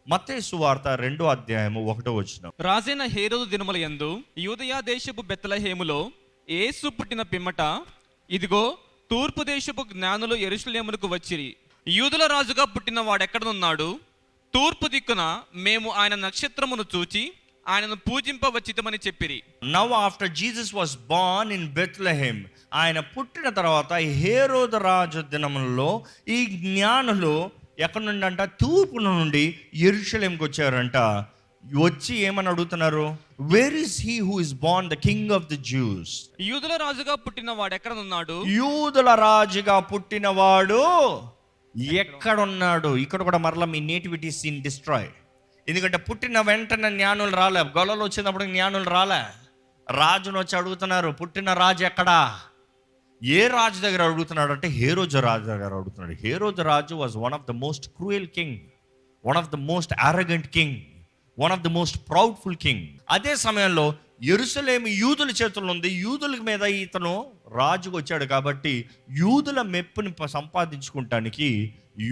మత్తయి సువార్త 2:1. రాజైన హేరోదు దినముల యందు యూదయ దేశపు బెత్లెహేములో యేసు పుట్టిన పిమ్మట ఇదిగో తూర్పు దేశపు జ్ఞానులు యెరూషలేమునకు వచ్చిరి. యూదుల రాజుగా పుట్టిన వాడెక్కడనున్నాడు? తూర్పు దిక్కున మేము ఆయన నక్షత్రమును చూచి ఆయనను పూజింపవచ్చితమని చెప్పిరి. Now after Jesus was born in Bethlehem, ఆయన పుట్టిన తర్వాత హేరోదు రాజు దినములలో ఈ జ్ఞానులు ఎక్కడి నుండి అంట, తూర్పు నుండి యెరూషలేంకి వచ్చారంట. వచ్చి ఏమని అడుగుతున్నారు? Where is he who is Born the king of the juice? యూదుల రాజుగా పుట్టిన వాడు ఎక్కడనున్నాడు? యూదుల రాజుగా పుట్టినవాడు ఎక్కడున్నాడు? ఇక్కడ కూడా మరలా మీ నేటివిటీ సీన్ డిస్ట్రాయ్. ఎందుకంటే పుట్టిన వెంటనే జ్ఞానులు రాలే, గొల్లలు వచ్చినప్పుడు జ్ఞానులు రాలే. రాజును వచ్చి అడుగుతున్నారు, పుట్టిన రాజు ఎక్కడా? ఏ రాజు దగ్గర అడుగుతున్నాడు అంటే హేరోదు రాజు దగ్గర అడుగుతున్నాడు. హేరోదు రాజు was one of the most cruel king, one of the most arrogant king, one of the most proudful king. అదే సమయంలో యెరూషలేము యూదుల చేతుల్లో ఉంది. యూదుల మీద ఇతను రాజుకు వచ్చాడు కాబట్టి యూదుల మెప్పుని సంపాదించుకుంటానికి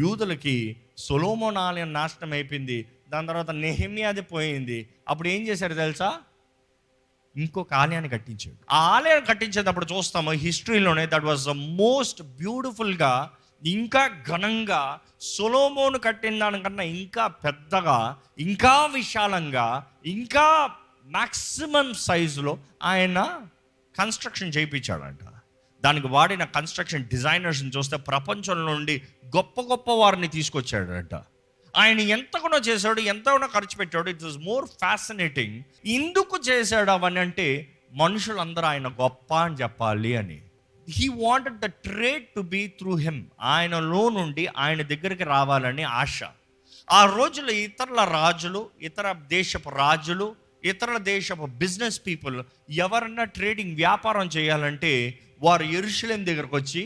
యూదులకి సొలొమోను ఆలయం నాశనం అయిపోయింది. దాని తర్వాత నెహెమ్యాది పోయింది. అప్పుడు ఏం చేశారు తెలుసా? ఇంకొక ఆలయాన్ని కట్టించాడు. ఆ ఆలయాన్ని కట్టించేటప్పుడు చూస్తాము హిస్టరీలోనే, దట్ వాజ్ ద మోస్ట్ బ్యూటిఫుల్గా, ఇంకా ఘనంగా, సొలొమోను కట్టిన దానికన్నా ఇంకా పెద్దగా, ఇంకా విశాలంగా, ఇంకా మ్యాక్సిమం సైజులో ఆయన కన్స్ట్రక్షన్ చేయించాడంట. దానికి వాడిన కన్స్ట్రక్షన్ డిజైనర్స్ని చూస్తే ప్రపంచం నుండి గొప్ప గొప్ప వారిని తీసుకొచ్చాడంట. ఆయన ఎంతగానో చేశాడు, ఎంతగానో ఖర్చు పెట్టాడు. It was more fascinating. ఎందుకు చేశాడు అవన్నీ అంటే మనుషులందరూ ఆయన గొప్ప అని చెప్పాలి అని. He wanted the trade to be through him. ఆయనలో నుండి ఆయన దగ్గరికి రావాలని ఆశ. ఆ రోజుల్లో ఇతరుల రాజులు, ఇతర దేశపు రాజులు, ఇతర దేశపు బిజినెస్ పీపుల్ ఎవరన్నా ట్రేడింగ్ వ్యాపారం చేయాలంటే వారు యెరూషలేం దగ్గరకు వచ్చి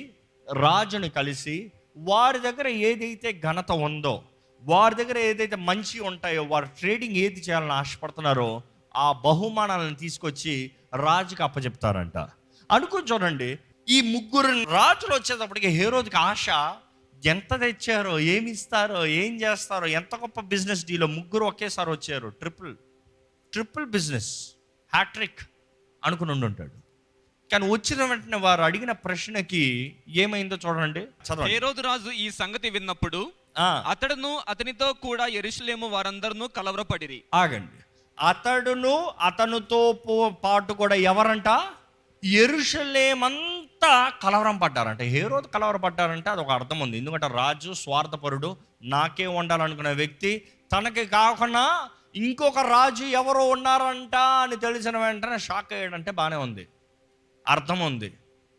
రాజుని కలిసి వారి దగ్గర ఏదైతే ఘనత ఉందో, వారి దగ్గర ఏదైతే మంచి ఉంటాయో, వారు ట్రేడింగ్ ఏది చేయాలని ఆశపడుతున్నారో ఆ బహుమానాలను తీసుకొచ్చి రాజుకి అప్పచెప్తారంట. అనుకుని చూడండి, ఈ ముగ్గురు రాజులు వచ్చేటప్పటికి హేరోదుకి ఆశ, ఎంత తెచ్చారో, ఏమి ఇస్తారో, ఏం చేస్తారో, ఎంత గొప్ప బిజినెస్ డీలో. ముగ్గురు ఒకేసారి వచ్చారు. ట్రిపుల్ బిజినెస్, హ్యాట్రిక్ అనుకుని ఉంటాడు. కానీ వచ్చిన వెంటనే వారు అడిగిన ప్రశ్నకి ఏమైందో చూడండి. హేరోదు రాజు ఈ సంగతి విన్నప్పుడు అతడును అతనితో కూడా యెరూషలేము వారందరూ కలవరపడిరి. ఆగండి, అతడును అతనితో పాటు కూడా ఎవరంట? యెరూషలేమంతా కలవరం పడ్డారంట. హేరోదు కలవరపడ్డారంటే అది ఒక అర్థం ఉంది. ఎందుకంటే రాజు స్వార్థపరుడు, నాకే ఉండాలనుకునే వ్యక్తి, తనకి కాకుండా ఇంకొక రాజు ఎవరో ఉన్నారంట అని తెలిసిన వెంటనే షాక్ అయ్యాడంటే బాగానే ఉంది, అర్థం ఉంది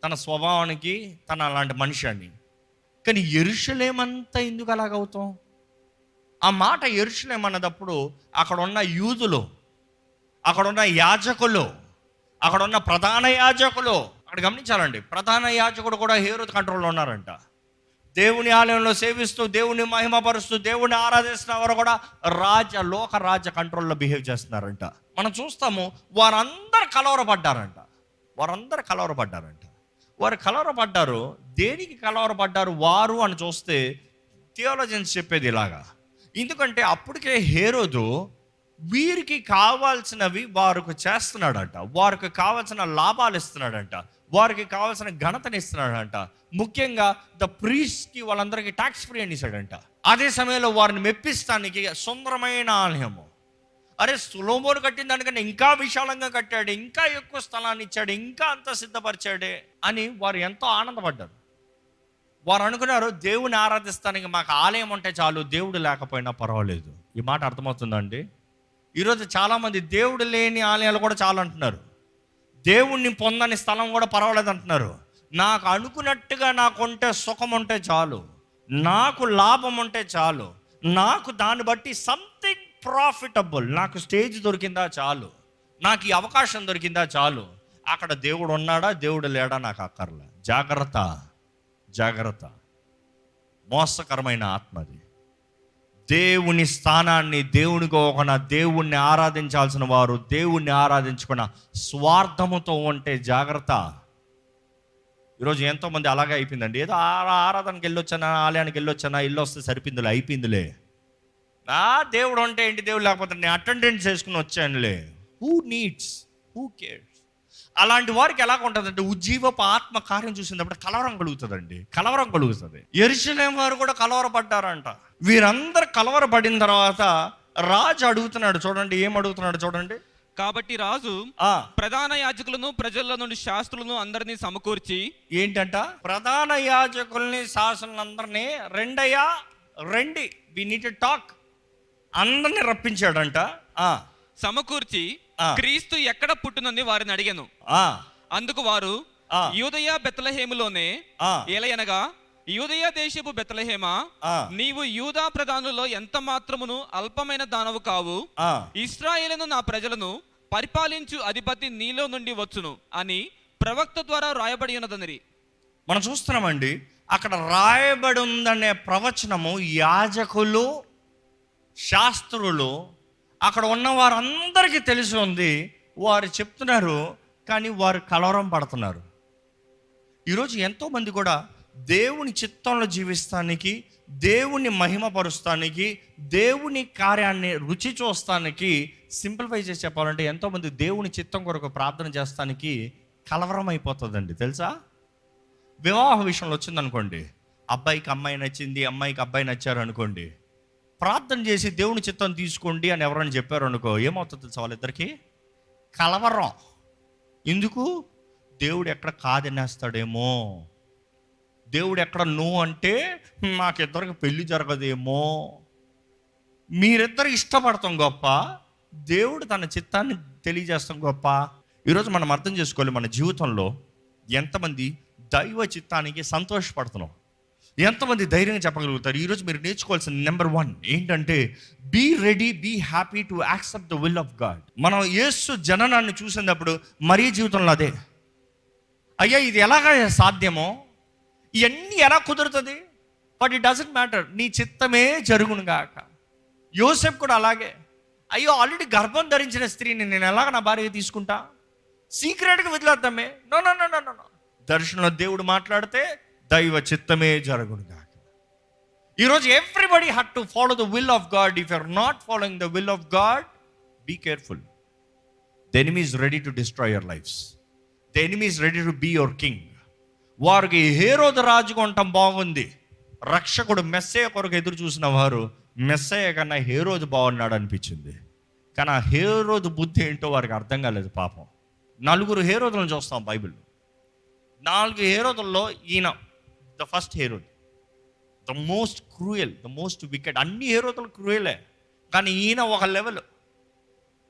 తన స్వభావానికి, తన అలాంటి మనిషి అని. కానీ యెరూషలేమంతా ఎందుకు అలాగవుతాం? ఆ మాట యెరూషలేం అన్నదప్పుడు అక్కడ ఉన్న యూదులు, అక్కడ ఉన్న యాజకులు, అక్కడ ఉన్న ప్రధాన యాజకులు, అక్కడ గమనించాలండి, ప్రధాన యాజకుడు కూడా హేరోదు కంట్రోల్లో ఉన్నారంట. దేవుని ఆలయంలో సేవిస్తూ, దేవుని మహిమపరుస్తూ, దేవుని ఆరాధిస్తున్న వారు కూడా లోక రాజ కంట్రోల్లో బిహేవ్ చేస్తున్నారంట. మనం చూస్తాము వారందరూ కలవరపడ్డారంట. వారు కలవరపడ్డారు. దేనికి కలవరపడ్డారు వారు అని చూస్తే థియాలజియన్స్ చెప్పేది ఇలాగా. ఎందుకంటే అప్పటికే హేరోదు వీరికి కావాల్సినవి వారికి చేస్తున్నాడంట, వారికి కావాల్సిన లాభాలు ఇస్తున్నాడంట, వారికి కావాల్సిన ఘనతని ఇస్తున్నాడంట. ముఖ్యంగా ద ప్రీస్ట్కి వాళ్ళందరికీ ట్యాక్స్ ఫ్రీ అని ఇస్తాడంట. అదే సమయంలో వారిని మెప్పిస్తానికి సుందరమైన ఆలయము, అరే సొలొమోను కట్టిన దానికన్నా ఇంకా విశాలంగా కట్టాడు, ఇంకా ఎక్కువ స్థలాన్ని ఇచ్చాడు, ఇంకా అంత సిద్ధపరిచాడే అని వారు ఎంతో ఆనందపడ్డారు. వారు అనుకున్నారు, దేవుని ఆరాధిస్తానికి మాకు ఆలయం ఉంటే చాలు, దేవుడు లేకపోయినా పర్వాలేదు. ఈ మాట అర్థమవుతుందండి? ఈరోజు చాలామంది దేవుడు లేని ఆలయాలు కూడా చాలు అంటున్నారు, దేవుణ్ణి పొందని స్థలం కూడా పర్వాలేదు అంటున్నారు. నాకు అనుకున్నట్టుగా నాకుంటే సుఖం ఉంటే చాలు, నాకు లాభం ఉంటే చాలు, నాకు దాన్ని బట్టి సంథింగ్ ప్రాఫిటబుల్, నాకు స్టేజ్ దొరికిందా చాలు, నాకు ఈ అవకాశం దొరికిందా చాలు. అక్కడ దేవుడు ఉన్నాడా, దేవుడు లేడా నాకు అక్కర్లే. జాగ్రత్త, మోసకరమైన ఆత్మది. దేవుని స్థానాన్ని దేవునికోకుండా దేవుణ్ణి ఆరాధించాల్సిన వారు దేవుణ్ణి ఆరాధించుకున్న స్వార్థముతో ఉంటే జాగ్రత్త. ఈరోజు ఎంతోమంది అలాగే అయిపోయిందండి. ఏదో ఆరాధనకి వెళ్ళొచ్చానా, ఆలయానికి వెళ్ళొచ్చానా, ఇల్లు వస్తే సరిపోయిందిలే, అయిపోయిందిలే. దేవుడు అంటే ఏంటి, దేవుడు లేకపోతే నేను అటెండెన్స్ చేసుకుని వచ్చానులే. Who needs, who cares? అలాంటి వారికి ఎలా ఉంటుందంటే ఉజ్జీవపు ఆత్మ కార్యం చూసినప్పుడు కలవరం కలుగుతుంది. యెరూషలేము వారు కూడా కలవరపడ్డారంట. వీరందరూ కలవరపడిన తర్వాత రాజు అడుగుతున్నాడు, చూడండి ఏం అడుగుతున్నాడు చూడండి. కాబట్టి రాజు ప్రధాన యాజకులను ప్రజల నుండి శాస్త్రులను అందరినీ సమకూర్చి, ఏంటంట, ప్రధాన యాజకుల్ని శాస్త్రులందరినీ రండి, వి నీడ్ టు టాక్, అందరిని రప్పించాడంట. సమకూర్చి క్రీస్తు ఎక్కడ పుట్టునని వారిని అడిగాను. అందుకు వారు యూదయ బెత్లెహేములోనే, ఏలయనగా యూదయ దేశపు బెత్లెహేమా, నీవు యూదా ప్రధానుల్లో ఎంత మాత్రమును అల్పమైన దానవు కావు. ఇశ్రాయేలును నా ప్రజలను పరిపాలించు అధిపతి నీలో నుండి వచ్చును అని ప్రవక్త ద్వారా రాయబడి ఉన్నదని మనం చూస్తున్నామండి. అక్కడ రాయబడి ఉందనే ప్రవచనము యాజకులు, శాస్త్రులు, అక్కడ ఉన్న వారందరికీ తెలిసి ఉంది. వారు చెప్తున్నారు, కానీ వారు కలవరం పడుతున్నారు. ఈరోజు ఎంతోమంది కూడా దేవుని చిత్తంలో జీవిస్తానికి, దేవుని మహిమపరుస్తానికి, దేవుని కార్యాన్ని రుచి చూస్తానికి, సింప్లిఫై చేసి చెప్పాలంటే ఎంతోమంది దేవుని చిత్తం కొరకు ప్రార్థన చేస్తానికి కలవరం అయిపోతుందండి. తెలుసా, వివాహ విషయంలో వచ్చిందనుకోండి, అబ్బాయికి అమ్మాయి నచ్చింది, అమ్మాయికి అబ్బాయి నచ్చారు అనుకోండి, ప్రార్థన చేసి దేవుని చిత్తం తీసుకోండి అని ఎవరైనా చెప్పారు అనుకో, ఏమవుతుంది తెలుసా, వాళ్ళిద్దరికి కలవరం. ఎందుకు? దేవుడు ఎక్కడ కాదనేస్తాడేమో, దేవుడు ఎక్కడ నువ్వు అంటే మాకిద్దరికి పెళ్లి జరగదేమో. మీరిద్దరు ఇష్టపడతాం గొప్ప, దేవుడు తన చిత్తాన్ని తెలియజేస్తాం గొప్ప. ఈరోజు మనం అర్థం చేసుకోవాలి, మన జీవితంలో ఎంతమంది దైవ చిత్తానికి సంతోషపడుతున్నాం, ఎంతమంది ధైర్యంగా చెప్పగలుగుతారు. ఈరోజు మీరు నేర్చుకోవాల్సిన నెంబర్ 1 ఏంటంటే, be ready, be happy to accept the will of God. మనం యేసు జననాన్ని చూసినప్పుడు మరీ జీవితంలో అదే, అయ్యా ఇది ఎలాగా సాధ్యమో, ఇవన్నీ ఎలా కుదురుతుంది, బట్ ఇట్ డజంట్ మ్యాటర్, నీ చిత్తమే జరుగును గాక. యోసేపు కూడా అలాగే, అయ్యో ఆల్రెడీ గర్భం ధరించిన స్త్రీని నేను ఎలాగ నా భార్యగా తీసుకుంటా, సీక్రెట్గా వదిలేద్దామే. No no no no no, దర్శనంలో దేవుడు మాట్లాడితే దైవ చిత్తమే జరుగును గాక. ఈరోజు everybody had to follow the will of God. If you are not following the will of God, be careful. The enemy is ready to destroy your lifes. The enemy is ready to be your king. వారికి హేరోదు రాజుగా ఉండటం బాగుంది, రక్షకుడు మెస్సయ్య కొరకు ఎదురు చూసిన వారు మెస్సయ్య కన్నా హేరోదు బాగున్నాడు అనిపించింది. కానీ ఆ హేరోదు బుద్ధి ఏంటో వారికి అర్థం కాలేదు. పాపం 4 హేరోదులను చూస్తాం బైబిల్లో. 4 హేరోదుల్లో ఈయన the first Herod, the most cruel, the most wicket. అన్ని హేరోదులు క్రూయలే, కానీ ఈయన ఒక లెవెల్.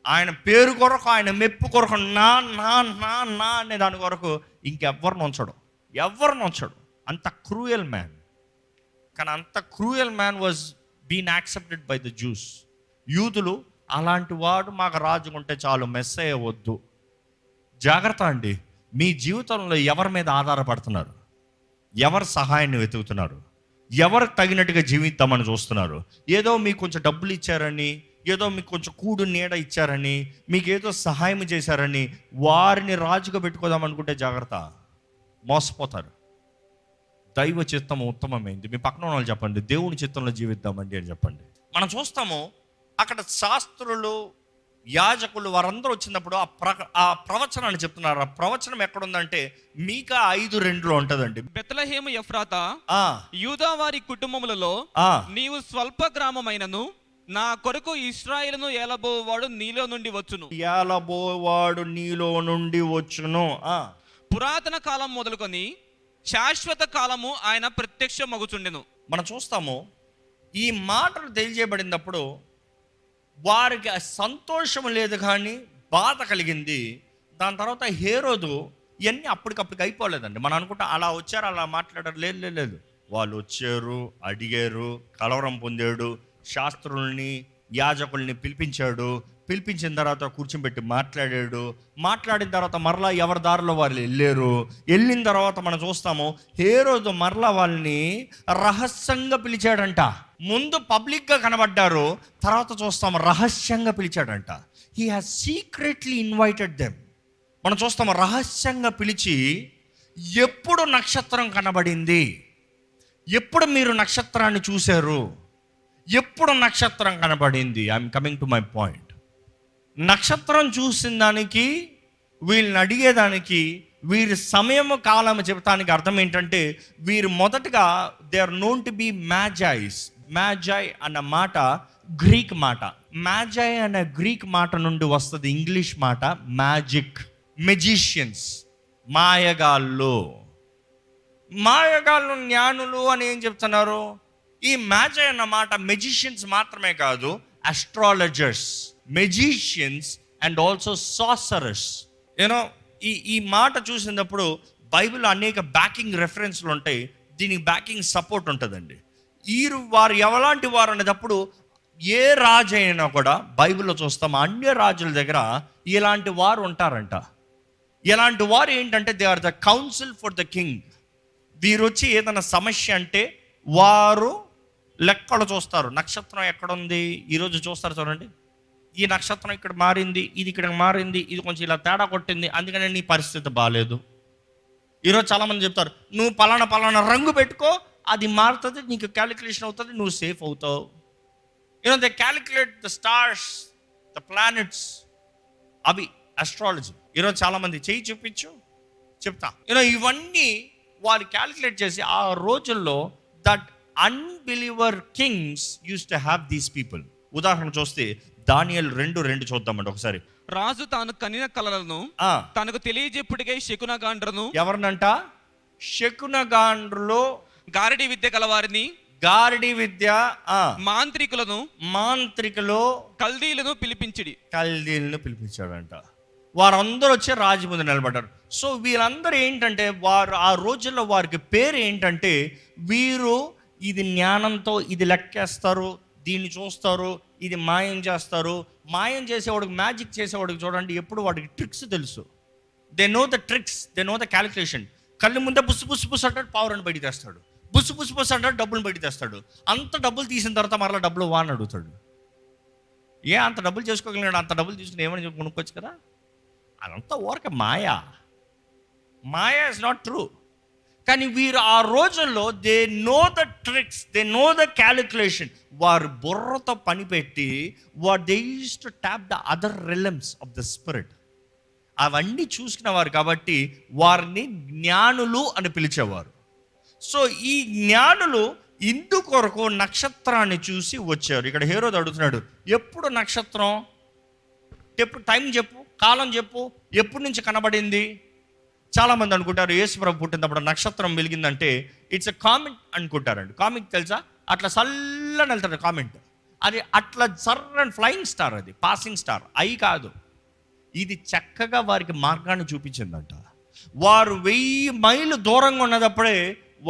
ఆయన పేరు కొరకు, ఆయన మెప్పు కొరకు, నా నా నా నా అనే దాని కొరకు ఇంకెవ్వరిని ఉంచడు. అంత క్రూయల్ మ్యాన్. కానీ అంత cruel man was been accepted by the Jews. యూదులు అలాంటి వాడు మాకు రాజు ఉంటే చాలు, మెస్సయ్య వద్దు. జాగ్రత్త అండి, మీ జీవితంలో ఎవరి మీద ఆధారపడుతున్నారు, ఎవరి సహాయాన్ని వెతుకుతున్నారు, ఎవరికి తగినట్టుగా జీవిద్దామని చూస్తున్నారు. ఏదో మీకు కొంచెం డబ్బులు ఇచ్చారని, ఏదో మీకు కొంచెం కూడు నీడ ఇచ్చారని, మీకు ఏదో సహాయం చేశారని వారిని రాజుగా పెట్టుకోదాం అనుకుంటే జాగ్రత్త, మోసపోతారు. దైవ చిత్తం ఉత్తమమైంది. మీ పక్కన వాళ్ళు చెప్పండి, దేవుని చిత్తంలో జీవిద్దామండి అని చెప్పండి. మనం చూస్తాము అక్కడ శాస్త్రులు, యాజకులు వారందరూ వచ్చినప్పుడు ఆ ప్రవచనాన్ని చెప్తున్నారు. ఆ ప్రవచనం ఎక్కడుందంటే మీకా 5:2 ఉంటదండి. బెత్లెహేము ఎఫ్రాతా, యూదా వారి కుటుంబములలో నీవు స్వల్ప గ్రామమైనను నా కొరకు ఇశ్రాయేలును ఏలబోవాడు నీలో నుండి వచ్చును. పురాతన కాలం మొదలుకొని శాశ్వత కాలము ఆయన ప్రత్యక్ష మగుచుండెను. మనం చూస్తాము ఈ మాటలు తెలియజేయబడినప్పుడు వారికి సంతోషం లేదు, కానీ బాధ కలిగింది. దాని తర్వాత హేరోదు ఇవన్నీ అప్పటికప్పటికి అయిపోలేదండి. మనం అనుకుంటా అలా వచ్చారు, అలా మాట్లాడారు. లేదు, వాళ్ళు వచ్చారు, అడిగారు, కలవరం పొందాడు, శాస్త్రుల్ని, యాజకుల్ని పిలిపించిన తర్వాత కూర్చోబెట్టి మాట్లాడిన తర్వాత మరలా ఎవరి దారిలో వాళ్ళు వెళ్ళిన తర్వాత మనం చూస్తాము హేరోదు మరలా వాళ్ళని రహస్యంగా పిలిచాడంట. ముందు పబ్లిక్గా కనబడ్డారు, తర్వాత చూస్తాము రహస్యంగా పిలిచాడంట. He has secretly invited them. మనం చూస్తాము రహస్యంగా పిలిచి, ఎప్పుడు నక్షత్రం కనబడింది, ఎప్పుడు మీరు నక్షత్రాన్ని చూశారు, ఎప్పుడు నక్షత్రం కనబడింది? I'm coming to my point. నక్షత్రం చూసిన దానికి, వీళ్ళని అడిగేదానికి, వీరి సమయము కాలము చెప్తానికి అర్థం ఏంటంటే, వీరు మొదటగా they are known to be magi. Magi అన్న మాట గ్రీక్ మాట. మ్యాజాయ్ అనే గ్రీక్ మాట నుండి వస్తుంది ఇంగ్లీష్ మాట మ్యాజిక్. మెజిషియన్స్, మాయగాళ్ళు. మాయగాళ్ళు, జ్ఞానులు అని ఏం చెప్తున్నారు? ఈ మ్యాజాయ్ అన్న మాట మెజిషియన్స్ మాత్రమే కాదు, astrologers, magicians and also sorcerers. You know ఈ మాట చూసినప్పుడు బైబిల్లో అనేక బ్యాకింగ్ రెఫరెన్స్లు ఉంటాయి, దీనికి బ్యాకింగ్ సపోర్ట్ ఉంటుందండి. వారు ఎవలాంటి వారు అనేటప్పుడు ఏ రాజు అయినా కూడా బైబిల్లో చూస్తాం, అన్య రాజుల దగ్గర ఇలాంటి వారు ఉంటారంట. ఇలాంటి వారు ఏంటంటే they are the council for the king. వీరు వచ్చి ఏదైనా సమస్య అంటే వారు లెక్కలు చూస్తారు. నక్షత్రం ఎక్కడుంది ఈరోజు చూస్తారు, చూడండి, ఈ నక్షత్రం ఇక్కడ మారింది, ఇది ఇక్కడ మారింది, ఇది కొంచెం ఇలా తేడా కొట్టింది, అందుకనే నీ పరిస్థితి బాగాలేదు. ఈరోజు చాలామంది చెప్తారు, నువ్వు పలానా రంగు పెట్టుకో, అది మారుతుంది, నీకు క్యాలిక్యులేషన్ అవుతుంది, నువ్వు సేఫ్ అవుతావు. They calculate the stars, the planets, అవి అస్ట్రాలజీ. ఈరోజు చాలామంది చేయి చూపించు చెప్తా. ఇవన్నీ వాళ్ళు క్యాలిక్యులేట్ చేసి ఆ రోజుల్లో that unbeliever Kings use to have these people. ఉదాహరణ చూస్తే దానియేలు 2:2 చూద్దామండి ఒకసారి. రాజు తాను కనిన కలలను తనకు తెలియజెప్పుడికై శకునగాండ్రను. ఎవరినంట? శకునగాండ్రులో గారడి విద్య కలవారిని, గారడి విద్య, మాంత్రికులు, కల్దీలను పిలిపించాడంట. వారందరూ వచ్చి రాజు ముందు నిలబడ్డారు. సో వీళ్ళందరూ ఏంటంటే, వారు ఆ రోజుల్లో వారికి పేరు ఏంటంటే, వీరు ఇది జ్ఞానంతో ఇది లెక్కేస్తారు, దీన్ని చూస్తారు, ఇది మాయం చేస్తారు. మాయం చేసేవాడికి, మ్యాజిక్ చేసేవాడికి చూడండి, ఎప్పుడు వాడికి ట్రిక్స్ తెలుసు. They know the tricks, they know the calculation. కళ్ళు ముందే బుస్సు అంటాడు, పావురని బయట తెస్తాడు. బుస్సు అంటాడు, డబ్బులు బయట తెస్తాడు. అంత డబ్బులు తీసిన తర్వాత మరలా డబ్బులు వాని అడుగుతాడు. అంత డబ్బులు చేసుకోగలిగాడు? అంత డబ్బులు తీసుకుని ఏమని చెప్పి కొనుక్కోవచ్చు కదా. అదంతా ఊరక మాయా ఇస్ నాట్ ట్రూ. కానీ వీరు ఆ రోజుల్లో they know the tricks, they know the calculation. వారు బుర్రతో పనిపెట్టి they use to tap the other realms of the spirit. అవన్నీ చూసుకునేవారు కాబట్టి వారిని జ్ఞానులు అని పిలిచేవారు. సో ఈ జ్ఞానులు ఇందుకొరకు నక్షత్రాన్ని చూసి వచ్చారు. ఇక్కడ హేరోదు అడుగుతున్నాడు, ఎప్పుడు నక్షత్రం? ఎప్పుడు? టైం చెప్పు, కాలం చెప్పు, ఎప్పటి నుంచి కనబడింది? చాలామంది అనుకుంటారు యేసుప్రభు పుట్టినప్పుడు నక్షత్రం వెలిగిందంటే ఇట్స్ ఎ కామెంట్ అనుకుంటారండి. కామెంట్ తెలుసా? అట్లా సల్లని వెళ్తాడు కామెంట్. అది అట్లా సర్రని ఫ్లయింగ్ స్టార్, అది పాసింగ్ స్టార్. అయి కాదు, ఇది చక్కగా వారికి మార్గాన్ని చూపించిందంట. వారు 1000 మైళ్ళు దూరంగా ఉన్నదప్పుడే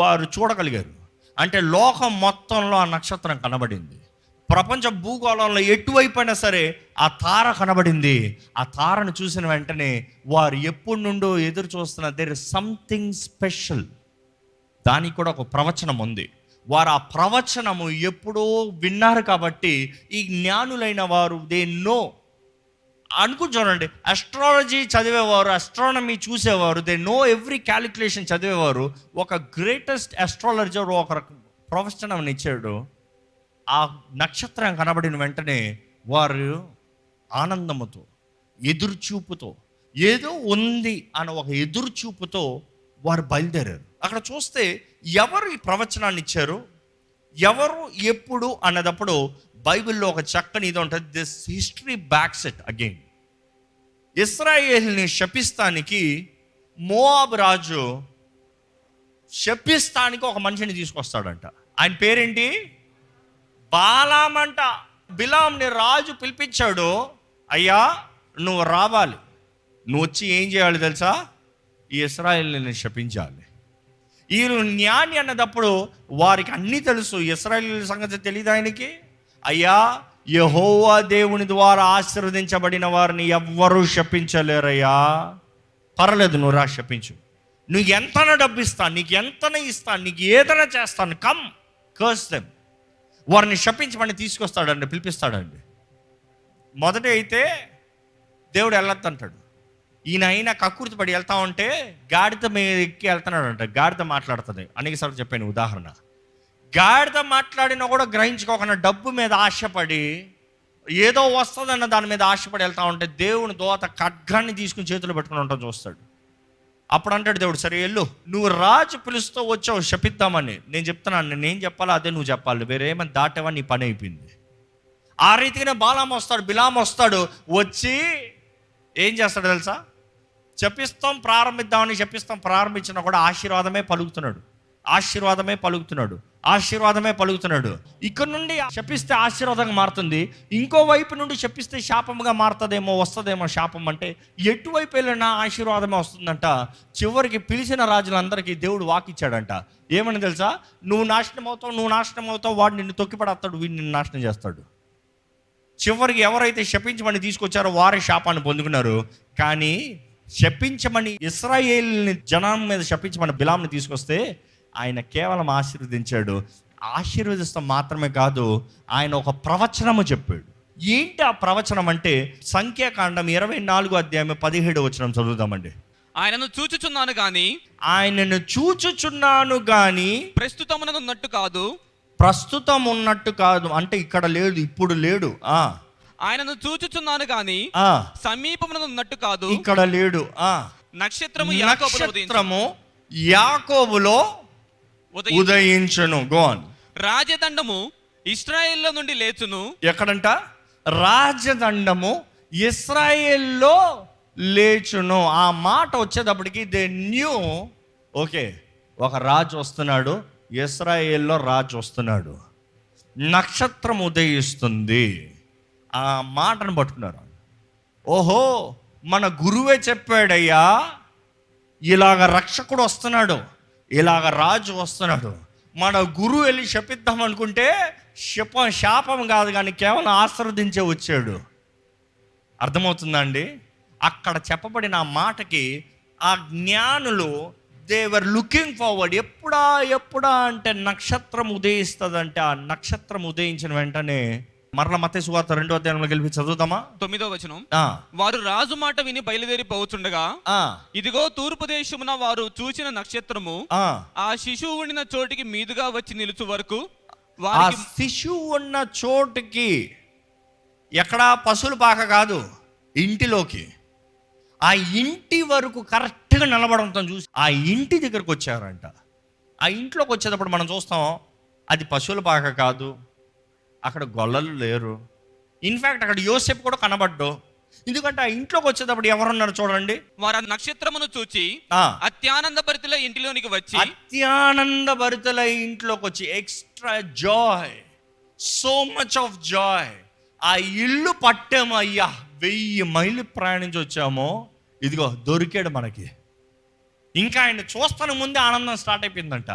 వారు చూడగలిగారు. అంటే లోకం మొత్తంలో ఆ నక్షత్రం కనబడింది. ప్రపంచ భూగోళంలో ఎటువైపోయినా సరే ఆ తార కనబడింది. ఆ తారను చూసిన వెంటనే వారు ఎప్పటి నుండో ఎదురు చూస్తున్న దేర్ ఇస్ సంథింగ్ స్పెషల్. దానికి కూడా ఒక ప్రవచనం ఉంది. వారు ఆ ప్రవచనము ఎప్పుడో విన్నారు కాబట్టి ఈ జ్ఞానులైన వారు దే నో. చూడండి, అస్ట్రాలజీ చదివేవారు, అస్ట్రానమీ చూసేవారు, దే నో ఎవ్రీ క్యాలిక్యులేషన్ చదివేవారు. ఒక గ్రేటెస్ట్ అస్ట్రాలజర్ ఒక ప్రొఫెషన్ ఇచ్చాడు. ఆ నక్షత్రం కనబడిన వెంటనే వారు ఆనందముతో, ఎదురుచూపుతో, ఏదో ఉంది అన్న ఒక ఎదురుచూపుతో వారు బయలుదేరారు. అక్కడ చూస్తే ఎవరు ఈ ప్రవచనాన్ని ఇచ్చారు, ఎవరు, ఎప్పుడు అన్నదప్పుడు బైబిల్లో ఒక చక్కని ఇది ఉంటుంది. This history backs it again. ఇశ్రాయేలుని శపిస్తానికి మోవాబు రాజు శపిస్తానికి ఒక మనిషిని తీసుకొస్తాడంట. ఆయన పేరేంటి? బాలామంట. బిలాంని రాజు పిలిపించాడు, అయ్యా నువ్వు రావాలి, నువ్వు వచ్చి ఏం చేయాలి తెలుసా? ఈ ఇశ్రాయేలుని శపించాలి. ఈ జ్ఞాని అన్నదప్పుడు వారికి అన్నీ తెలుసు. ఇశ్రాయేలు సంగతి తెలియదు ఆయనకి. అయ్యా, యెహోవా దేవుని ద్వారా ఆశీర్వదించబడిన వారిని ఎవ్వరూ శపించలేరయ్యా. పర్లేదు, నువ్వు రా, శపించు. నువ్వు ఎంతన డబ్బు ఇస్తాను, నీకు ఎంతన ఇస్తాను, నీకు ఏదైనా చేస్తాను, కమ్ కర్స్ దెమ్. వారిని శపించమని తీసుకొస్తాడండి, పిలిపిస్తాడండి. మొదట అయితే దేవుడు వెళ్ళొద్దంటాడు. ఈయన కక్కుర్తి పడి వెళ్తా ఉంటే గాడిద మీద ఎక్కి వెళ్తున్నాడంట. గాడిద మాట్లాడుతుంది. అనేకసార్లు చెప్పాను ఉదాహరణ. గాడిద మాట్లాడినా కూడా గ్రహించుకోకుండా డబ్బు మీద ఆశపడి ఏదో వస్తుందన్న దాని మీద ఆశపడి వెళ్తా ఉంటే దేవుని దోత ఖడ్గాన్ని తీసుకుని చేతులు పెట్టుకుని ఉంటాం చూస్తాడు. అప్పుడు అంటాడు దేవుడు, సరే వెళ్ళు, నువ్వు రాజు పిలుస్తూ వచ్చావు శపిద్దామని. నేను చెప్తున్నాను, నేనేం చెప్పాలో అదే నువ్వు చెప్పాలి, వేరేమని దాటేవా నీ పని అయిపోయింది. ఆ రీతిగానే బాలాం వస్తాడు, బిలాం వస్తాడు. వచ్చి ఏం చేస్తాడు తెలుసా? శపిస్తాం ప్రారంభించినా కూడా ఆశీర్వాదమే పలుకుతున్నాడు, ఆశీర్వాదమే పలుకుతున్నాడు, ఆశీర్వాదమే పలుకుతున్నాడు. ఇక్కడ నుండి శపిస్తే ఆశీర్వాదంగా మారుతుంది, ఇంకో వైపు నుండి శపిస్తే శాపంగా మారుతుందేమో, వస్తుందేమో శాపం. అంటే ఎటువైపు వెళ్ళినా ఆశీర్వాదమే వస్తుందంట. చివరికి పిలిచిన రాజులందరికీ దేవుడు వాకిచ్చాడంట. ఏమని తెలుసా? నువ్వు నాశనం అవుతావు, వాడు నిన్ను తొక్కిపడేస్తాడు, వీడు నిన్ను నాశనం చేస్తాడు. చివరికి ఎవరైతే శపించమని తీసుకొచ్చారో వారే శాపాన్ని పొందుకున్నారు. కానీ శపించమని ఇశ్రాయేలుని జనం మీద శపించమని బిలాంని తీసుకొస్తే ఆయన కేవలం ఆశీర్వదించాడు. ఆశీర్వదిస్తాం మాత్రమే కాదు, ఆయన ఒక ప్రవచనము చెప్పాడు. ఏంటి ఆ ప్రవచనం అంటే, సంఖ్యాకాండం 24:17 చదువుదామండి. ఆయనను చూచుచున్నాను గాని ప్రస్తుతం ఉన్నట్టు కాదు. అంటే ఇక్కడ లేడు, ఇప్పుడు లేడు. ఆయనను చూచుచున్నాను గాని సమీపమున ఉన్నట్టు కాదు, ఇక్కడ లేడు. నక్షత్రము యాకోబులో ఉదయించును. గోన్. రాజదండము ఇశ్రాయేల్లో నుండి లేచును. ఎక్కడంట? రాజదండము ఇశ్రాయేల్లో లేచును. ఆ మాట వచ్చేటప్పటికి దే న్యూ, ఓకే, ఒక రాజు వస్తున్నాడు, ఇశ్రాయేల్లో రాజు వస్తున్నాడు, నక్షత్రం ఉదయిస్తుంది. ఆ మాటను పట్టుకున్నారు. ఓహో, మన గురువే చెప్పాడయ్యా, ఇలాగ రక్షకుడు వస్తున్నాడు, ఇలాగ రాజు వస్తున్నాడు. మన గురువు వెళ్ళి శపిద్దాం అనుకుంటే శాపం కాదు కానీ కేవలం ఆశీర్వదించే వచ్చాడు. అర్థమవుతుందా అండి? అక్కడ చెప్పబడిన ఆ మాటకి ఆ జ్ఞానులు దేవర్ లుకింగ్ ఫార్వర్డ్. ఎప్పుడా అంటే నక్షత్రం ఉదయిస్తుందంటే, ఆ నక్షత్రం ఉదయించిన వెంటనే మరల మత్తయి సువార్త 2వ అధ్యాయంలో గెలిపి చదువుతామా? 9వ వచనం. వారు రాజు మాట విని బయలుదేరి పోవచుండగా, ఇదిగో తూర్పు దేశమున వారు చూసిన నక్షత్రము ఆ శిశువు ఉండిన చోటికి మీదుగా వచ్చి నిలుచు వరకు, ఆ శిశువు ఉన్న చోటుకి, ఎక్కడా పశువుల పాక కాదు, ఇంటిలోకి, ఆ ఇంటి వరకు కరెక్ట్గా నిలబడంతో చూసి ఆ ఇంటి దగ్గరకు వచ్చారంట. ఆ ఇంట్లోకి వచ్చేటప్పుడు మనం చూస్తాం, అది పశువుల పాక కాదు, అక్కడ గొల్లలు లేరు. ఇన్ఫ్యాక్ట్ అక్కడ యోసేపు కూడా కనబడ్డు. ఎందుకంటే ఆ ఇంట్లోకి వచ్చేటప్పుడు ఎవరున్నారు చూడండి. వారు ఆ నక్షత్రమును చూచి అత్యానంద భరితుల ఇంటిలోనికి వచ్చి extra Joy, so much of Joy. ఆ ఇల్లు పట్టాము అయ్యా, 1000 మైళ్ళు ప్రయాణించి వచ్చాము, ఇదిగో దొరికాడు మనకి. ఇంకా ఆయన చూస్తాను ముందే ఆనందం స్టార్ట్ అయిపోయిందంట,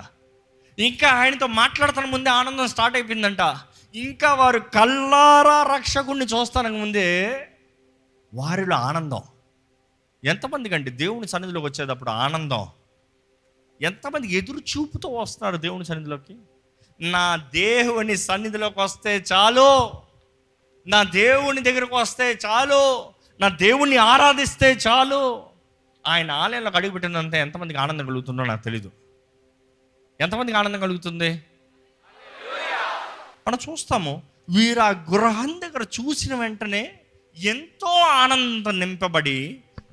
ఇంకా ఆయనతో మాట్లాడుతున్న ముందే ఆనందం స్టార్ట్ అయిపోయిందంట. ఇంకా వారు కల్లారా రక్షకుడిని చూస్తానికి ముందే వారిలో ఆనందం. ఎంతమందికి అంటే దేవుని సన్నిధిలోకి వచ్చేటప్పుడు ఆనందం, ఎంతమంది ఎదురు చూపుతో వస్తున్నారు దేవుని సన్నిధిలోకి. నా దేవుని సన్నిధిలోకి వస్తే చాలు, నా దేవుని దగ్గరకు వస్తే చాలు, నా దేవుణ్ణి ఆరాధిస్తే చాలు. ఆయన ఆలయంలోకి అడుగుపెట్టినంత ఎంతమందికి ఆనందం కలుగుతుందో నాకు తెలీదు. ఎంతమందికి ఆనందం కలుగుతుంది? మనం చూస్తాము, వీరు ఆ గృహం దగ్గర చూసిన వెంటనే ఎంతో ఆనందం నింపబడి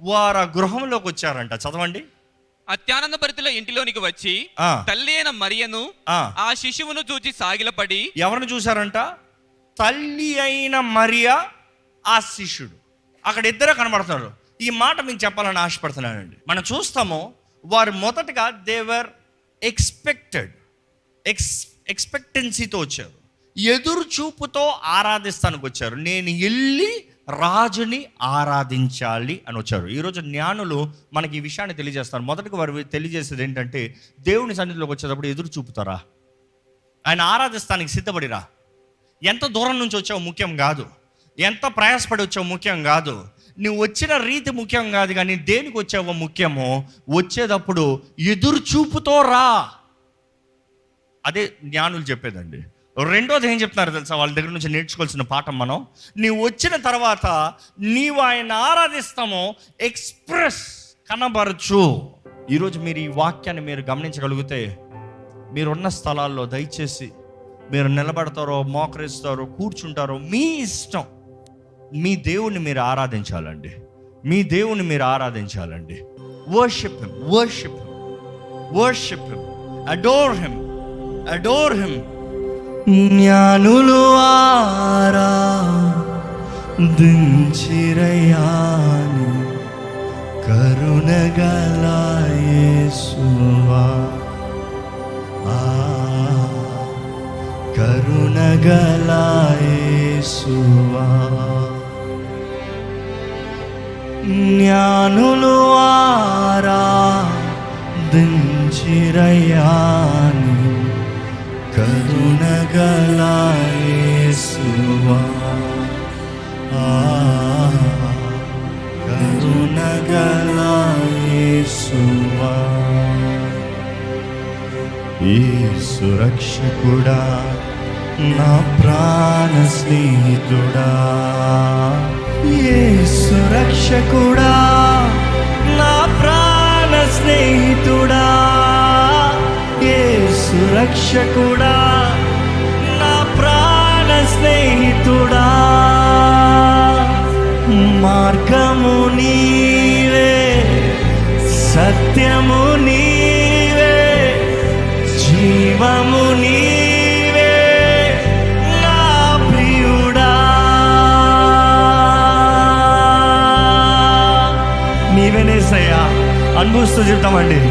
వారు ఆ గృహంలోకి వచ్చారంట. చదవండి. అత్యానంద భరితుల ఇంటిలోనికి వచ్చి తల్లి అయిన మరియను ఆ శిశువును చూచి సాగిలపడి. ఎవరిని చూశారంట? తల్లి అయిన మరియా, ఆ శిష్యుడు. అక్కడ ఇద్దరు కనబడుతున్నారు. ఈ మాట మీకు చెప్పాలని ఆశపడుతున్నానండి. మనం చూస్తాము, వారు మొదటగా దేవర్ ఎక్స్పెక్టెన్సీతో వచ్చారు, ఎదురు చూపుతో ఆరాధిస్తానికి వచ్చారు. నేను వెళ్ళి రాజుని ఆరాధించాలి అని వచ్చారు. ఈరోజు జ్ఞానులు మనకి ఈ విషయాన్ని తెలియజేస్తారు. మొదటగా వారు తెలియజేసేది ఏంటంటే, దేవుని సన్నిధిలోకి వచ్చేటప్పుడు ఎదురు చూపుతారా, ఆయన ఆరాధిస్తానికి సిద్ధపడిరా. ఎంత దూరం నుంచి వచ్చావు ముఖ్యం కాదు, ఎంత ప్రయాసపడి వచ్చావు ముఖ్యం కాదు, నువ్వు వచ్చిన రీతి ముఖ్యం కాదు, కానీ దేనికి వచ్చావో ముఖ్యమో. వచ్చేటప్పుడు ఎదురు చూపుతో రా. అదే జ్ఞానులు చెప్పేదండి. రెండోది ఏం చెప్తున్నారు తెలుసా? వాళ్ళ దగ్గర నుంచి నేర్చుకోవాల్సిన పాఠం మనం, నీవు వచ్చిన తర్వాత నీవు ఆయన ఆరాధిస్తామో కనబరచు. ఈరోజు మీరు ఈ వాక్యాన్ని మీరు గమనించగలిగితే, మీరున్న స్థలాల్లో దయచేసి మీరు నిలబడతారో, మోకరిస్తారో, కూర్చుంటారో మీ ఇష్టం. మీ దేవుణ్ణి మీరు ఆరాధించాలండి. మీ దేవుణ్ణి మీరు ఆరాధించాలండి. Worship him, worship him, worship him, adore him, adore him. జ్ఞానులు ఆరాధించిరయ్యాను కరుణగల యేసువా, కరుణగల యేసువా. జ్ఞానులు ఆరాధించిరయ్యాను కరుణగల యేసువా, కరుణగల యేసువా. యేసు రక్షకుడా, నా ప్రాణ స్నేహితుడా, యేసు రక్షకుడా, నా ప్రాణ స్నేహితుడా, యేసు రక్షకుడా, నా ప్రాణ స్నేహితుడా. మార్గము నీవే, సత్యము నీవే, జీవము నీవే నా ప్రియుడా. నీవేనేసయ్యా, అనుభవిస్తూ చెప్తామండి.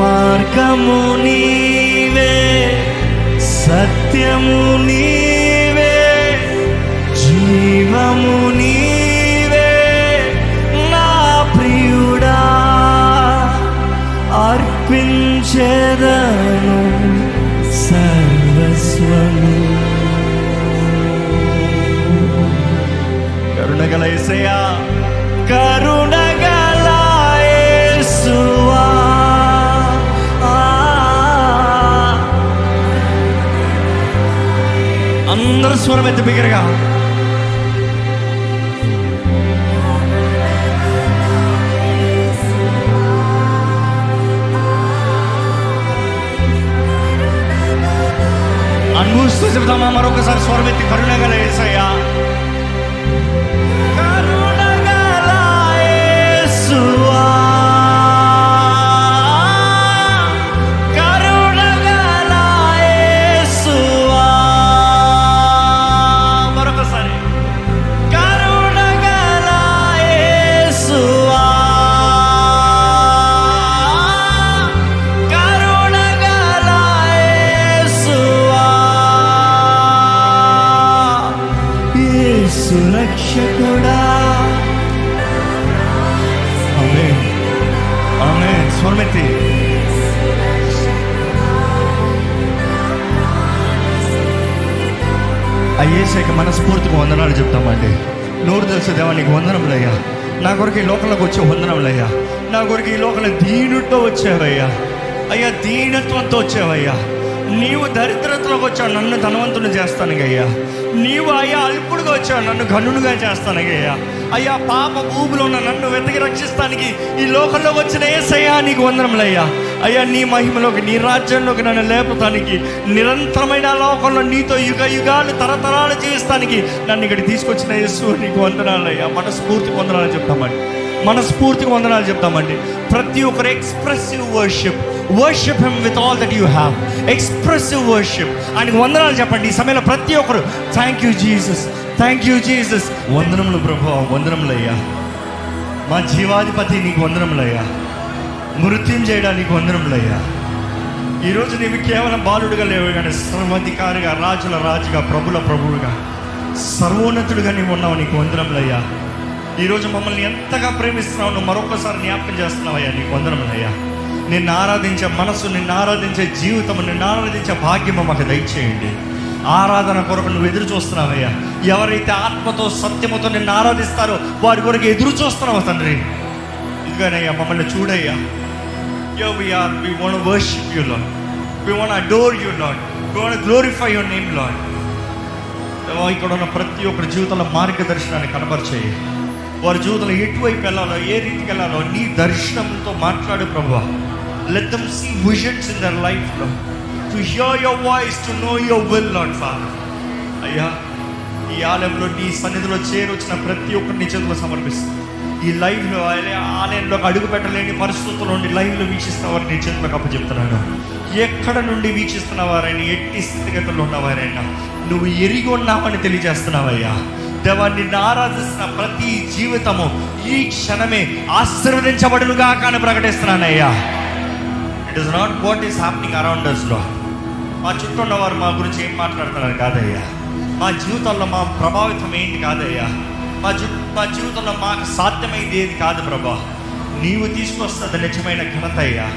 మార్గము నీవే, సత్యము నీవే, జీవము నీవే నా ప్రియుడా. అర్పించెదను సర్వస్వము. కరుణగల యేసయ్యా, కరుణగల యేసువా. అందరూ స్వరం ఎత్తి బిగ్గరగా. అనుభవిస్తూ చెబుతామా మరొకసారి స్వరం ఎత్తి, కరుణగల యేసయ్యా, కరుణగల యేసువా, కరుణగల యేసువా. మరొకసారి, కరుణగల యేసువా, కరుణగల యేసువా. యేసు రక్షకుడా. ఆమేన్, ఆమేన్. స్వరమెత్తి. అయ్యేసాక మనస్ఫూర్తిగా వందనాలు చెప్తామండి. నోరు తెలుసు దేవా, నీకు వందనములయ్యా. నా కొరకు ఈ లోకంలోకి వచ్చే వందనములయ్యా. నా కొరకు ఈ లోకంలో దీనుతో వచ్చావయ్యా. అయ్యా, దీనత్వంతో వచ్చావయ్యా. నీవు దరిద్రతలోకి వచ్చావు, నన్ను ధనవంతుని చేస్తానుగయ్యా. నీవు అయ్యా అల్పుడుగా వచ్చావు, నన్ను ఘనుడుగా చేస్తానుగయ్యా. అయ్యా, పాప భూమిలో ఉన్న నన్ను వెతికి రక్షిస్తానికి ఈ లోకంలో వచ్చిన యేసయ్యా, నీకు వందనములయ్యా. అయ్యా, నీ మహిమలోకి, నీ రాజ్యంలోకి నన్ను లేపటానికి, నిరంతరమైన లోకంలో నీతో యుగ యుగాలు తరతరాలు జీవిస్తానికి నన్ను ఇక్కడ తీసుకొచ్చిన యేసు, నీకు వందనాలయ్యా. మనస్ఫూర్తిగా వందనాలు చెప్తామండి, మనస్ఫూర్తిగా వందనాలు చెప్తామండి. ప్రతి ఒక్కరు expressive worship, worship him with all that you have. Expressive worship. ఆయనకు వందనాలు చెప్పండి ఈ సమయంలో ప్రతి ఒక్కరు. Thank you Jesus, thank you Jesus. వందనములు ప్రభువా, వందనములయ్యా. మా జీవాధిపతి నీకు వందనములయ్యా. మృత్యుంజయుడానికి వందనములయ్యా. ఈరోజు నీవు కేవలం బాలుడుగా లేవు కానీ సర్వాధికారిగా, రాజుల రాజుగా, ప్రభుల ప్రభువుగా, సర్వోన్నతుడుగా నీవు ఉన్నావు. నీకు వందనములయ్యా. ఈరోజు మమ్మల్ని ఎంతగా ప్రేమిస్తున్నావు నువ్వు మరొకసారి జ్ఞాపకం చేస్తున్నావయ్యా. నీకు వందనములయ్యా. నిన్ను ఆరాధించే మనసు, నిన్ను ఆరాధించే జీవితం, నిన్ను ఆరాధించే భాగ్యము మాకు దయచేయండి. ఆరాధన కొరకు నువ్వు ఎదురు చూస్తున్నావయ్యా. ఎవరైతే ఆత్మతో సత్యముతో నిన్ను ఆరాధిస్తారో వారి కొరకు ఎదురు చూస్తున్నావు తండ్రి. ఇదిగానయ్యా, మమ్మల్ని చూడయ్యా. We want to worship you, Lord. We want to adore you, Lord. We want to glorify your name, Lord. ఇక్కడ ఉన్న ప్రతి ఒక్కరి జీవితంలో మార్గదర్శనాన్ని కనబరిచేయి. వారి జీవితంలో ఎటువైపు వెళ్ళాలో, ఏ రీతికి వెళ్ళాలో నీ దర్శనంతో మాట్లాడు ప్రభువా. Let them see visions in their life, Lord. To hear your voice, to know your will, Lord Father. అయ్యా, ఈ ఆలయంలో నీ సన్నిధిలో చేరొచ్చిన ప్రతి ఒక్కరిని నీ చేతిలో సమర్పిస్తాను. ఈ లైవ్లో ఆలయంలోకి అడుగు పెట్టలేని పరిస్థితుల్లో నుండి లైవ్లో వీక్షిస్తున్న వారిని నీ చేతులకు అప్పచెప్తున్నాను. ఎక్కడ నుండి వీక్షిస్తున్న వారైనా, ఎట్టి స్థితిగతుల్లో ఉన్నవారైనా నువ్వు ఎరిగి ఉన్నావని తెలియజేస్తున్నావయ్యా. దేవా, నిన్ను ఆరాధిస్తున్న ప్రతి జీవితము ఈ క్షణమే ఆశీర్వదించబడునుగా కానీ ప్రకటిస్తున్నానయ్యా. It is not what is happening around us లో. మా చుట్టూ ఉన్నవారు మా గురించి ఏం మాట్లాడుతున్నారు కాదయ్యా. మా జీవితంలో మా ప్రభావితం ఏంటి కాదయ్యా. మా జీవితంలో మాకు సాధ్యమైంది ఏది కాదు ప్రభా. నీవు తీసుకొస్తుంది నిజమైన ఘనత అయ్యా.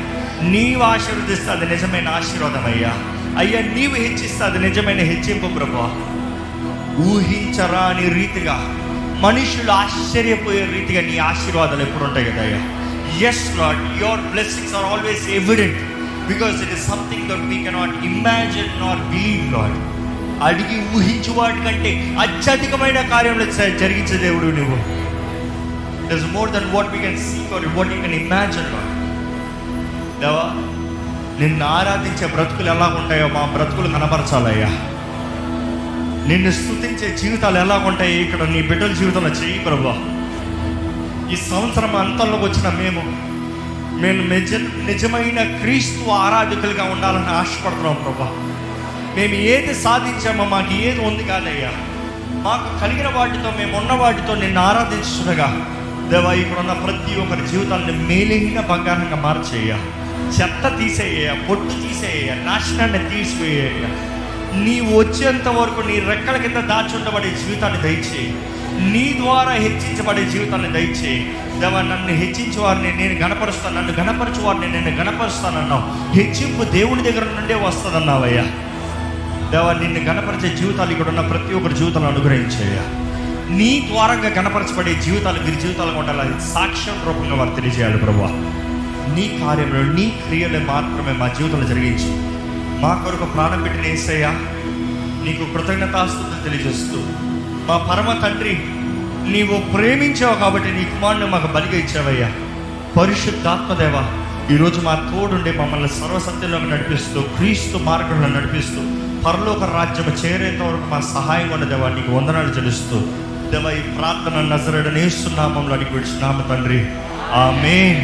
నీవు ఆశీర్వదిస్తే అది నిజమైన ఆశీర్వాదం అయ్యా. అయ్యా, నీవు హెచ్చిస్తే అది నిజమైన హెచ్చింపు ప్రభా. ఊహించరాని రీతిగా, మనుషులు ఆశ్చర్యపోయే రీతిగా నీ ఆశీర్వాదాలు ఎప్పుడు ఉంటాయి కదా అయ్యా. Yes Lord, your blessings are always evident because it is something that we cannot imagine nor believe Lord. అడిగి ఊహించు వాటి కంటే అత్యధికమైన కార్యంలో జరిగించే దేవుడు నువ్వు. It is more than what we can see or what you can imagine Lord. దేవా, నిన్ను ఆరాధించే బ్రతుకులు ఎలా ఉంటాయో మా బ్రతుకులు కనపరచాలయ్యా. నిన్ను స్తుతించే జీవితాలు ఎలా ఉంటాయి ఇక్కడ నీ బిడ్డల జీవితంలో చెయ్యి ప్రభా. ఈ సంవత్సరం అంతంలోకి వచ్చిన మేము నిజమైన క్రీస్తు ఆరాధకులుగా ఉండాలని ఆశపడుతున్నాం ప్రభా. మేము ఏది సాధించామో మాకు ఏది ఉంది కాదయ్యా. మాకు కలిగిన వాటితో, మేము ఉన్న వాటితో నిన్ను ఆరాధించుగా దేవా, ఇక్కడ ఉన్న ప్రతి ఒక్కరి జీవితాన్ని మేలైన బంగారంగా మార్చేయ్యా. చెత్త తీసేయ్యా, పొట్టు తీసేయ్యా, నాశనాన్ని తీసివేయ్యా. నీవు వచ్చేంత వరకు నీ రెక్కల కింద దాచుండబడే జీవితాన్ని దయచేయి. నీ ద్వారా హెచ్చించబడే జీవితాన్ని దయచేయి. దేవా, నన్ను హెచ్చించే వారిని నేను గణపరుస్తాను, నన్ను గణపరచు వారిని నేను గణపరుస్తానన్నావు. హెచ్చింపు దేవుని దగ్గర నుండే వస్తుందన్నావయ్యా. దేవా, నిన్ను గణపరిచే జీవితాలు ఇక్కడ ఉన్న ప్రతి ఒక్కరి జీవితాలను అనుగ్రహించయ్యా. నీ ద్వారంగా గణపరచబడే జీవితాలు వీరి జీవితాలు ఉండాలి. సాక్ష్యం రూపంగా వారు తెలియజేయాలి ప్రభువా. నీ కార్యంలో, నీ క్రియలు మాత్రమే మా జీవితంలో జరిగించి మా కొరకు ప్రాణం పెట్టిన యేసయ్యా, నీకు కృతజ్ఞతాస్తుతులు తెలియజేస్తూ, మా పరమ తండ్రి, నీవు ప్రేమించావు కాబట్టి నీ కుమారుని మాకు బలిగా ఇచ్చావయ్యా. పరిశుద్ధాత్మదేవ, ఈరోజు మా తోడుండి మమ్మల్ని సర్వసత్యంలోకి నడిపిస్తూ, క్రీస్తు మార్గంలో నడిపిస్తూ, పరలోక రాజ్యం చేరేంత వరకు మా సహాయం ఉండదేవా. నీకు వందనాలు చెల్లిస్తూ దేవా, ఈ ప్రార్థన నజరేయుడైన యేసు నామములో అడిగి విడిచున్నాము తండ్రి. ఆమేన్.